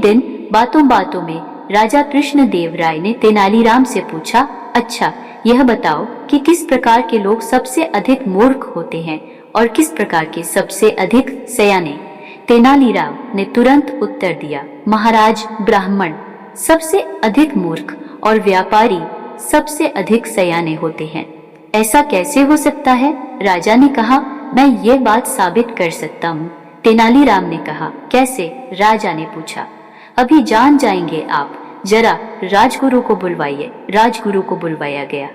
दिन बातों बातों में राजा कृष्णदेवराय ने तेनालीराम से पूछा, अच्छा यह बताओ कि किस प्रकार के लोग सबसे अधिक मूर्ख होते हैं और किस प्रकार के सबसे अधिक सयाने। तेनालीराम ने तुरंत उत्तर दिया, महाराज, ब्राह्मण सबसे अधिक मूर्ख और व्यापारी सबसे अधिक सयाने होते हैं। ऐसा कैसे हो सकता है? राजा ने कहा, मैं ये बात साबित कर सकता हूँ। तेनालीराम ने कहा, कैसे? राजा ने पूछा। अभी जान जाएंगे आप, जरा राजगुरु को बुलवाइए। राजगुरु को बुलवाया गया।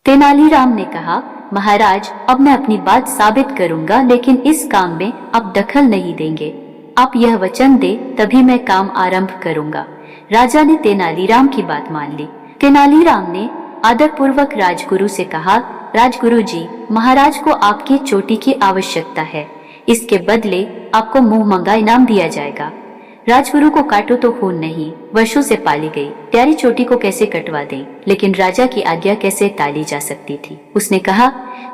तेनालीराम ने कहा, महाराज, अब मैं अपनी बात साबित करूंगा, लेकिन इस काम में आप दखल नहीं देंगे। आप यह वचन दे तभी मैं काम आरंभ करूंगा। राजा ने तेनालीराम की बात मान ली। तेनालीराम ने आदरपूर्वक राजगुरु से कहा, राजगुरु जी, महाराज को आपकी चोटी की आवश्यकता है। इसके बदले आपको मुंहमंगा इनाम दिया जाएगा। राजगुरु को काटो तो खून नहीं, वर्षों से पाली गई प्यारी चोटी को कैसे कटवा दें? लेकिन राजा की आज्ञा कैसे टाली जा सकती थी? उसने कहा,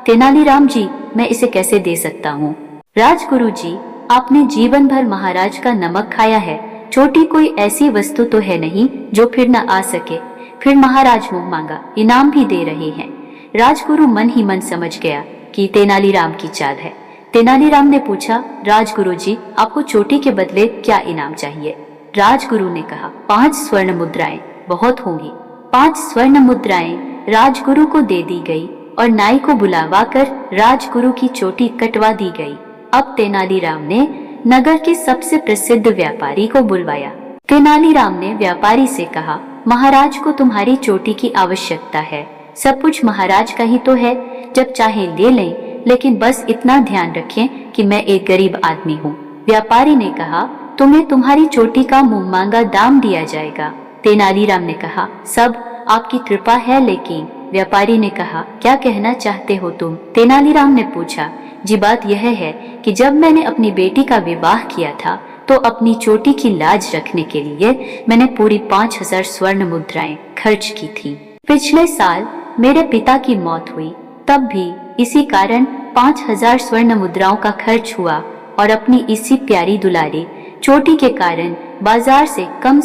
तेनालीराम जी, मैं इसे कैसे दे सकता हूँ? राजगुरु जी, आपने जीवन भर महाराज का नमक खाया है। चोटी कोई ऐसी वस्तु तो है नहीं जो फिर न आ सके। फिर महाराज मुंह मांगा इनाम भी दे रहे हैं। राजगुरु मन ही मन समझ गया कि तेनालीराम की चाल है। तेनालीराम ने पूछा, राजगुरु जी, आपको चोटी के बदले क्या इनाम चाहिए? राजगुरु ने कहा, 5 स्वर्ण मुद्राएं बहुत होंगी। 5 स्वर्ण मुद्राएं राजगुरु को दे दी गई और नाई को बुलावा कर राजगुरु की चोटी कटवा दी गई। अब तेनालीराम ने नगर के सबसे प्रसिद्ध व्यापारी को बुलवाया। तेनालीराम ने व्यापारी से कहा, महाराज को तुम्हारी चोटी की आवश्यकता है। सब कुछ महाराज का ही तो है, जब चाहे ले लें, लेकिन बस इतना ध्यान रखें कि मैं एक गरीब आदमी हूँ। व्यापारी ने कहा, तुम्हें तुम्हारी चोटी का मुंहमांगा दाम दिया जाएगा। तेनालीराम ने कहा, सब आपकी कृपा है, लेकिन। व्यापारी ने कहा, क्या कहना चाहते हो तुम? तेनालीराम ने पूछा, जी बात यह है कि जब मैंने अपनी बेटी का विवाह किया था तो अपनी चोटी की लाज रखने के लिए मैंने पूरी 5000 स्वर्ण मुद्राएं खर्च की थी। पिछले साल मेरे पिता की मौत हुई, तब भी इसी कारण 5000 स्वर्ण मुद्राओं का खर्च हुआ और अपनी इसी प्यारी दुलारी चोटी के कारण बाजार से कम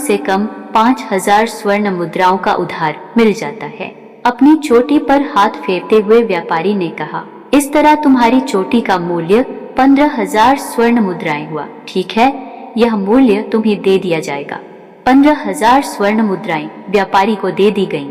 5000 स्वर्ण मुद्राओं का उधार मिल जाता है। अपनी चोटी पर हाथ फेरते हुए व्यापारी ने कहा, इस तरह तुम्हारी चोटी का मूल्य 15000 स्वर्ण मुद्राएं हुआ। ठीक है, यह मूल्य तुम्हें दे दिया जाएगा। 15000 स्वर्ण मुद्राएं व्यापारी को दे दी गईं।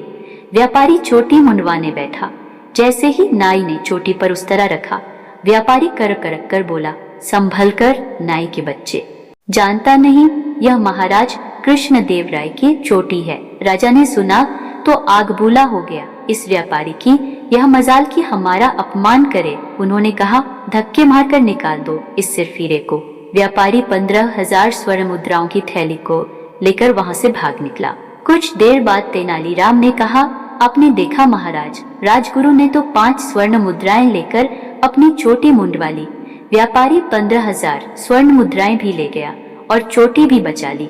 व्यापारी चोटी मुंडवाने बैठा। जैसे ही नाई ने चोटी पर उस तरह रखा, व्यापारी करक कर बोला, संभल कर नाई के बच्चे, जानता नहीं यह महाराज कृष्णदेवराय की चोटी है। राजा ने सुना तो आग बूला हो गया। इस व्यापारी की यह मजाल कि हमारा अपमान करे। उन्होंने कहा, धक्के मारकर निकाल दो इस सिरफिरे को। व्यापारी 15000 स्वर्ण मुद्राओं की थैली को लेकर वहां से भाग निकला। कुछ देर बाद तेनालीराम ने कहा, आपने देखा महाराज, राजगुरु ने तो 5 स्वर्ण मुद्राएं लेकर अपनी चोटी मुंडवा ली। व्यापारी 15000 स्वर्ण मुद्राएं भी ले गया और चोटी भी बचा ली।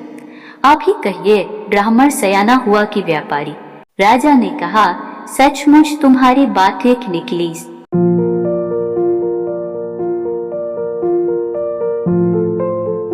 आप ही कहिए, ब्राह्मण सयाना हुआ कि व्यापारी? राजा ने कहा, सचमुच तुम्हारी बात एक निकली।